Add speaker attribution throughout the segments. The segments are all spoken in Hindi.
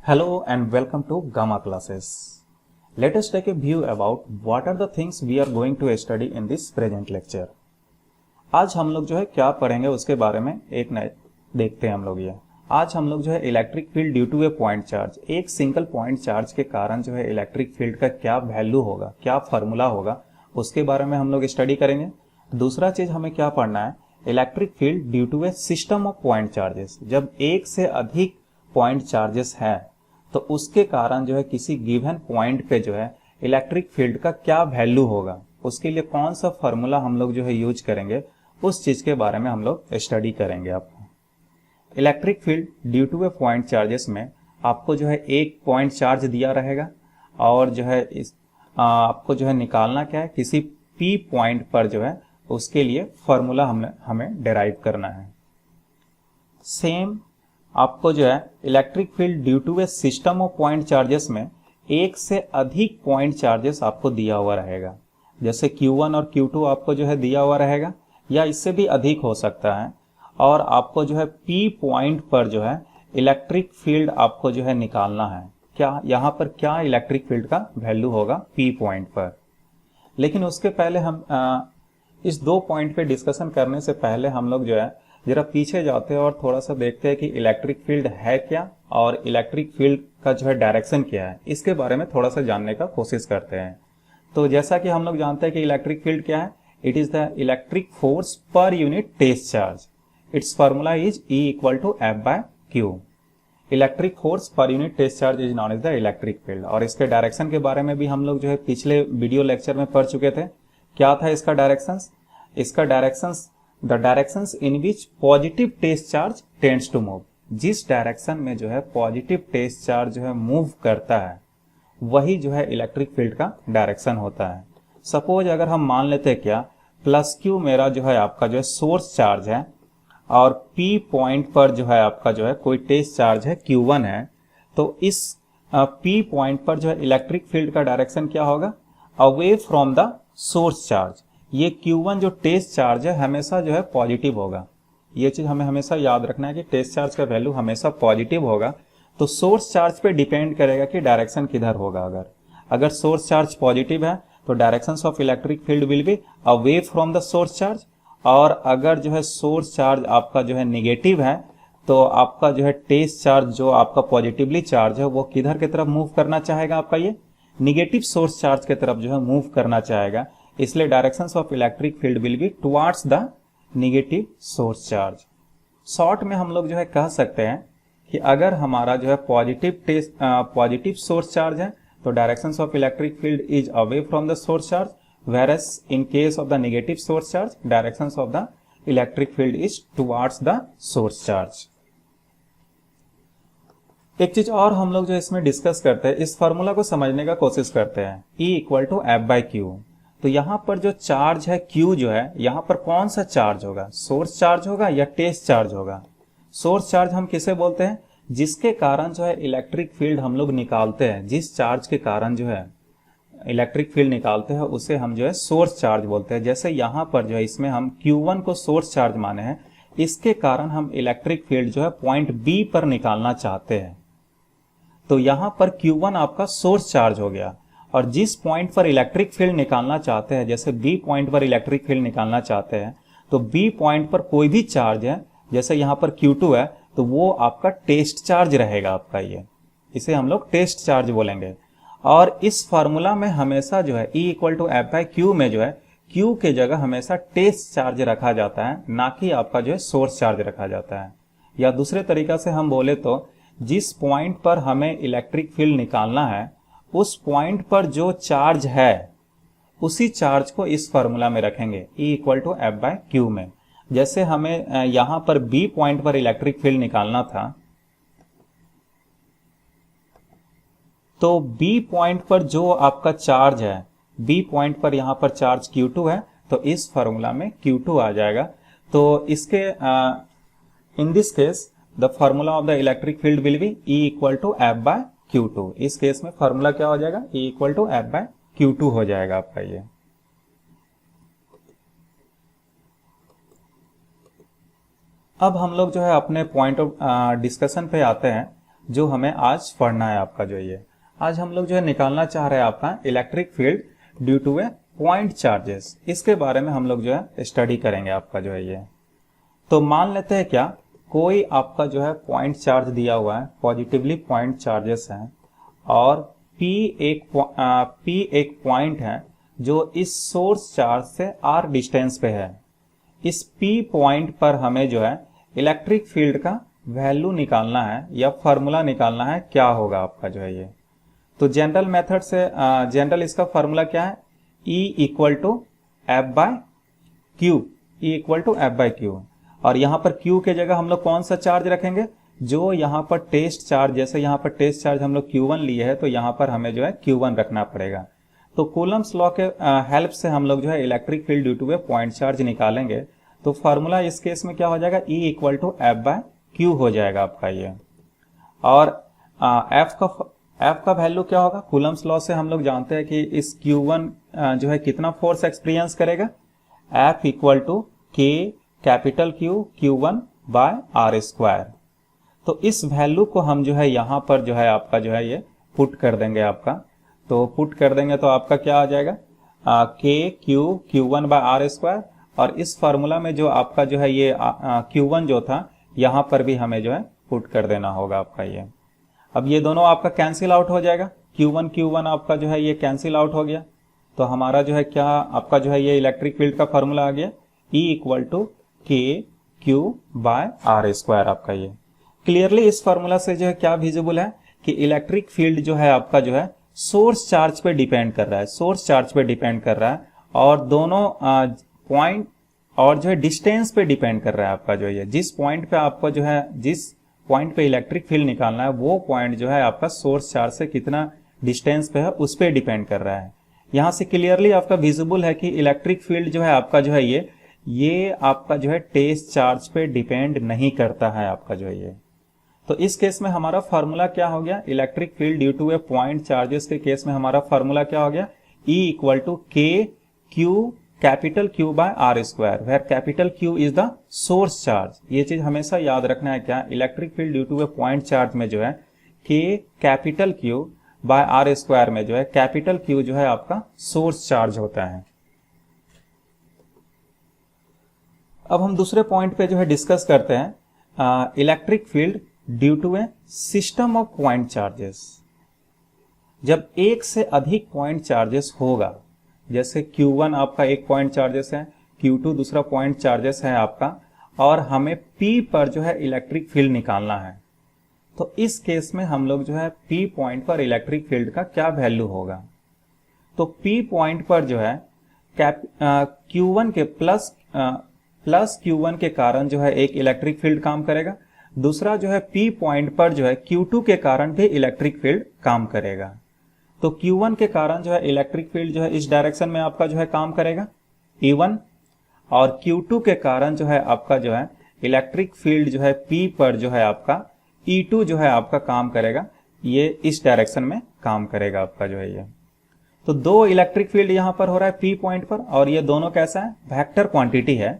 Speaker 1: Hello and welcome to Gamma classes. Let us take a view about what are the things we are going to study in this present lecture. आज हम लोग जो है क्या पढ़ेंगे उसके बारे में एक नए देखते हैं हम लोग ये। आज हम लोग जो है electric field due to a point charge, एक सिंगल पॉइंट चार्ज के कारण जो है इलेक्ट्रिक फील्ड का क्या वैल्यू होगा, क्या फॉर्मूला होगा, उसके बारे में हम लोग स्टडी करेंगे। दूसरा चीज हमें क्या पढ़ना है, electric field due to a system of point charges. जब एक से अधिक पॉइंट चार्जेस है तो उसके कारण जो है किसी गिवन पॉइंट पे जो है इलेक्ट्रिक फील्ड का क्या वैल्यू होगा, उसके लिए कौन सा फॉर्मूला हम लोग जो है यूज करेंगे, उस चीज के बारे में हम लोग स्टडी करेंगे। आपको electric field due to a point charges में आपको जो है एक पॉइंट चार्ज दिया रहेगा और जो है आपको जो है निकालना क्या है, किसी पी पॉइंट पर जो है उसके लिए फॉर्मूला हमें डिराइव करना है। सेम आपको जो है electric field due to a system of point charges में एक से अधिक पॉइंट चार्जेस आपको दिया हुआ रहेगा। जैसे Q1 और Q2 आपको जो है दिया हुआ रहेगा या इससे भी अधिक हो सकता है, और आपको जो है P पॉइंट पर जो है इलेक्ट्रिक फील्ड आपको जो है निकालना है। क्या यहाँ पर क्या इलेक्ट्रिक फील्ड का वैल्यू होगा P पॉइंट पर। लेकिन उसके पहले हम इस दो पॉइंट पे डिस्कशन करने से पहले हम लोग जो है जरा पीछे जाते हैं और थोड़ा सा देखते हैं कि इलेक्ट्रिक फील्ड है क्या और इलेक्ट्रिक फील्ड का जो है डायरेक्शन क्या है, इसके बारे में थोड़ा सा जानने का कोशिश करते हैं। तो जैसा कि हम लोग जानते हैं कि इलेक्ट्रिक फील्ड क्या है, it is the electric force per unit test charge. Its formula is E equal to F/Q। Electric force per unit test charge is known as the electric field. और इसके डायरेक्शन के बारे में भी हम लोग जो है पिछले वीडियो लेक्चर में पढ़ चुके थे। क्या था इसका direction? The directions in which positive test charge tends to move. जिस डायरेक्शन में जो है पॉजिटिव टेस्ट चार्ज जो है मूव करता है वही जो है इलेक्ट्रिक फील्ड का डायरेक्शन होता है। सपोज अगर हम मान लेते हैं क्या, प्लस Q मेरा जो है आपका जो है सोर्स चार्ज है और P पॉइंट पर जो है आपका जो है कोई टेस्ट चार्ज है Q1 है, तो इस P पॉइंट पर जो है इलेक्ट्रिक फील्ड का डायरेक्शन क्या होगा, away from the source charge. ये Q1 जो टेस्ट चार्ज है हमेशा जो है पॉजिटिव होगा। ये चीज हमें हमेशा याद रखना है कि टेस्ट चार्ज का वैल्यू हमेशा पॉजिटिव होगा। तो सोर्स चार्ज पे डिपेंड करेगा कि डायरेक्शन किधर होगा। अगर सोर्स चार्ज पॉजिटिव है तो directions of electric field will be away from the source charge, और अगर जो है सोर्स चार्ज आपका जो है निगेटिव है तो आपका जो है टेस्ट चार्ज जो आपका पॉजिटिवली चार्ज है वो किधर की तरफ मूव करना चाहेगा, आपका ये निगेटिव सोर्स चार्ज की तरफ जो है मूव करना चाहेगा। इसलिए directions of electric field will be towards the negative source charge. Short में हम लोग जो है कह सकते हैं कि अगर हमारा जो है पॉजिटिव सोर्स चार्ज है तो directions of electric field is away from the source charge, whereas in case of the negative source charge directions of the electric field is towards the source charge। एक चीज और हम लोग जो इसमें डिस्कस करते हैं, इस फॉर्मूला को समझने का कोशिश करते हैं। E equal to F/Q। तो यहां पर जो चार्ज है Q जो है, यहां पर कौन सा चार्ज होगा, सोर्स चार्ज होगा या टेस्ट चार्ज होगा। सोर्स चार्ज हम किसे बोलते हैं, जिसके कारण जो है इलेक्ट्रिक फील्ड हम लोग निकालते हैं। जिस चार्ज के कारण जो है इलेक्ट्रिक फील्ड निकालते हैं उसे हम जो है सोर्स चार्ज बोलते हैं। जैसे यहाँ पर जो है इसमें हम Q1 को सोर्स चार्ज माने हैं, इसके कारण हम इलेक्ट्रिक फील्ड जो है पॉइंट B पर निकालना चाहते हैं। तो यहाँ पर Q1 आपका सोर्स चार्ज हो गया, और जिस पॉइंट पर इलेक्ट्रिक फील्ड निकालना चाहते हैं, जैसे B पॉइंट पर इलेक्ट्रिक फील्ड निकालना चाहते हैं, तो B पॉइंट पर कोई भी चार्ज है, जैसे यहाँ पर Q2 है, तो वो आपका टेस्ट चार्ज रहेगा आपका, ये इसे हम लोग टेस्ट चार्ज बोलेंगे। और इस फार्मूला में हमेशा जो है E इक्वल टू F/Q में जो है Q के जगह हमेशा टेस्ट चार्ज रखा जाता है, ना कि आपका जो है सोर्स चार्ज रखा जाता है। या दूसरे तरीका से हम बोले तो जिस पॉइंट पर हमें इलेक्ट्रिक फील्ड निकालना है उस पॉइंट पर जो चार्ज है उसी चार्ज को इस फार्मूला में रखेंगे E इक्वल टू F/Q में। जैसे हमें यहां पर B पॉइंट पर इलेक्ट्रिक फील्ड निकालना था, तो B पॉइंट पर जो आपका चार्ज है, B पॉइंट पर यहां पर चार्ज Q2 है, तो इस फार्मूला में Q2 आ जाएगा। तो इसके in this case the formula of the electric field will be E equal to F/Q2। इस केस में फार्मूला क्या हो जाएगा, E इक्वल टू F/Q2 हो जाएगा आपका ये। अब हम लोग जो है अपने पॉइंट ऑफ डिस्कशन पे आते हैं। जो हमें आज पढ़ना है आपका जो ये आज हम लोग जो है निकालना चाह रहे हैं आपका electric field due to a point charges. इसके बारे में हम लोग जो है स्टडी करेंगे आपका जो है ये। तो मान लेते हैं क्या कोई आपका जो है पॉइंट चार्ज दिया हुआ है, पॉजिटिवली पॉइंट चार्जेस हैं और P एक पॉइंट है जो इस सोर्स चार्ज से r डिस्टेंस पे है। इस P पॉइंट पर हमें जो है इलेक्ट्रिक फील्ड का वैल्यू निकालना है या फॉर्मूला निकालना है, क्या होगा आपका जो है ये। तो जनरल मेथड से जनरल इसका फॉर्मूला क्या है, E equal to F by Q, E equal to F by Q. और यहाँ पर Q के जगह हम लोग कौन सा चार्ज रखेंगे, जो यहाँ पर टेस्ट चार्ज, जैसे यहाँ पर टेस्ट चार्ज हम लोग Q1 लिए है तो यहाँ पर हमें जो है Q1 रखना पड़ेगा। तो कूलम्स लॉ के हेल्प से हम लोग जो है electric field due to a point charge निकालेंगे। तो फार्मूला इस केस में क्या हो जाएगा, E equal to F by Q हो जाएगा आपका ये। और F का वैल्यू क्या होगा, कूलम्स लॉ से हम लोग जानते हैं कि इस Q1 जो है कितना फोर्स एक्सपीरियंस करेगा, F equal to K capital Q1 by are square. तो इस वैल्यू को हम जो है यहाँ पर जो है आपका जो है ये पुट कर देंगे आपका। तो पुट कर देंगे तो आपका क्या आ जाएगा, Q1 बाय आर स्क्वायर। और इस फार्मूला में जो आपका जो है ये Q1 जो था यहाँ पर भी हमें जो है पुट कर देना होगा आपका ये। अब ये दोनों आपका कैंसिल आउट हो जाएगा, Q1 आपका जो है ये कैंसिल आउट हो गया। तो हमारा जो है क्या आपका जो है ये इलेक्ट्रिक फील्ड का फार्मूला आ गया, E equal to KQ by are square आपका ये। क्लियरली इस फार्मूला से जो है क्या विजिबल है कि इलेक्ट्रिक फील्ड जो है आपका जो है सोर्स चार्ज पे डिपेंड कर रहा है, सोर्स चार्ज पे डिपेंड कर रहा है और दोनों पॉइंट और जो है डिस्टेंस पे डिपेंड कर रहा है आपका जो है। जिस पॉइंट पे आपको जो है जिस पॉइंट पे इलेक्ट्रिक फील्ड निकालना है वो पॉइंट जो है आपका सोर्स चार्ज से कितना डिस्टेंस पे है उस पे डिपेंड कर रहा है। यहाँ से क्लियरली आपका विजिबल है कि इलेक्ट्रिक फील्ड जो है आपका जो है ये आपका जो है टेस्ट चार्ज पे डिपेंड नहीं करता है आपका जो है ये। तो इस केस में हमारा फार्मूला क्या हो गया, electric field due to a point charges के केस में हमारा फार्मूला क्या हो गया, E equal to KQ capital Q by are square, where capital Q is the source charge. ये चीज हमेशा याद रखना है क्या, electric field due to a point charge में जो है K capital Q by are square में जो है कैपिटल Q जो है आपका सोर्स चार्ज होता है। अब हम दूसरे पॉइंट पे जो है डिस्कस करते हैं electric field due to a system of point charges. जब एक से अधिक पॉइंट चार्जेस होगा, जैसे Q1 आपका एक पॉइंट चार्जेस है, Q2 दूसरा पॉइंट चार्जेस है आपका, और हमें P पर जो है इलेक्ट्रिक फील्ड निकालना है, तो इस केस में हम लोग जो है P पॉइंट पर इलेक्ट्रिक फील्ड का क्या वैल्यू होगा। तो P पॉइंट पर जो है Q1 के प्लस Q1 के कारण जो है एक इलेक्ट्रिक फील्ड काम करेगा, दूसरा जो है P पॉइंट पर जो है Q2 के कारण भी इलेक्ट्रिक फील्ड काम करेगा। तो Q1 के कारण जो है इलेक्ट्रिक फील्ड जो है इस डायरेक्शन में आपका जो है काम करेगा E1, और Q2 के कारण जो है आपका जो है इलेक्ट्रिक फील्ड जो है P पर जो है आपका E2 जो है आपका काम करेगा, ये इस डायरेक्शन में काम करेगा आपका जो है ये। तो दो इलेक्ट्रिक फील्ड यहां पर हो रहा है P पॉइंट पर, और ये दोनों कैसा है, वेक्टर क्वांटिटी है।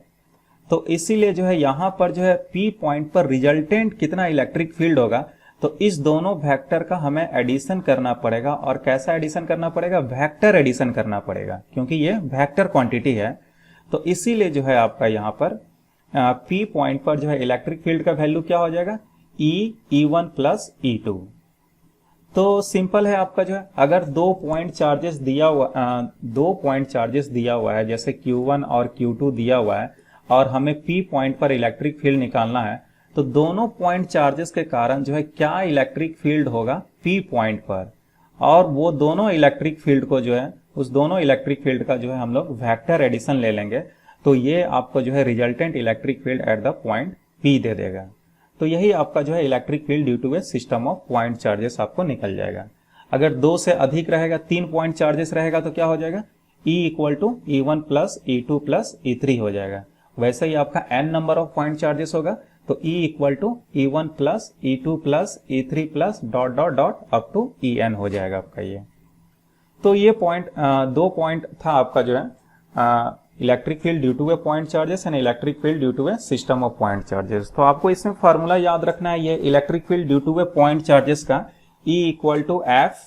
Speaker 1: तो इसीलिए जो है यहां पर जो है P पॉइंट पर रिजल्टेंट कितना इलेक्ट्रिक फील्ड होगा, तो इस दोनों वेक्टर का हमें एडिशन करना पड़ेगा। और कैसा एडिशन करना पड़ेगा, वेक्टर एडिशन करना पड़ेगा, क्योंकि ये वेक्टर क्वांटिटी है। तो इसीलिए जो है आपका यहाँ पर P पॉइंट पर जो है इलेक्ट्रिक फील्ड का वैल्यू क्या हो जाएगा, E1 प्लस E2। तो सिंपल है आपका जो है, अगर दो पॉइंट चार्जेस दिया हुआ है, जैसे Q1 और Q2 दिया हुआ है, और हमें P पॉइंट पर इलेक्ट्रिक फील्ड निकालना है, तो दोनों पॉइंट चार्जेस के कारण जो है क्या इलेक्ट्रिक फील्ड होगा P पॉइंट पर, और वो दोनों इलेक्ट्रिक फील्ड को जो है उस दोनों इलेक्ट्रिक फील्ड का जो है हम लोग वेक्टर एडिशन ले लेंगे, तो ये आपको जो है resultant electric field at the point P दे देगा। तो यही आपका जो है electric field due to a system of point charges आपको निकल जाएगा। अगर दो से अधिक रहेगा, 3 पॉइंट चार्जेस रहेगा, तो क्या हो जाएगा, E equal to E1 plus E2 plus E3 हो जाएगा। वैसे ही आपका n number of point charges होगा, तो E equal to E1 plus E2 plus E3 plus dot dot dot up to En हो जाएगा आपका ये। तो ये पॉइंट दो पॉइंट था आपका जो है electric field due to a point charges and electric field due to a system of point charges. तो आपको इसमें फार्मूला याद रखना है, ये electric field due to a point charges का E equal to F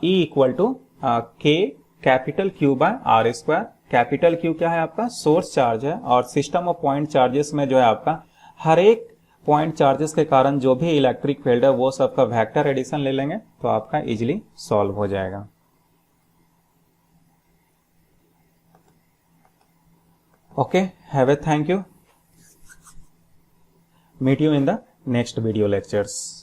Speaker 1: E equal to k capital Q by are square. Capital Q क्या है आपका, सोर्स चार्ज है, और सिस्टम ऑफ पॉइंट चार्जेस में जो है आपका हर एक पॉइंट चार्जेस के कारण जो भी इलेक्ट्रिक फील्ड है वो सबका वेक्टर एडिशन ले लेंगे तो आपका इजीली सॉल्व हो जाएगा। Okay, have a thank you, meet you in the next video lectures.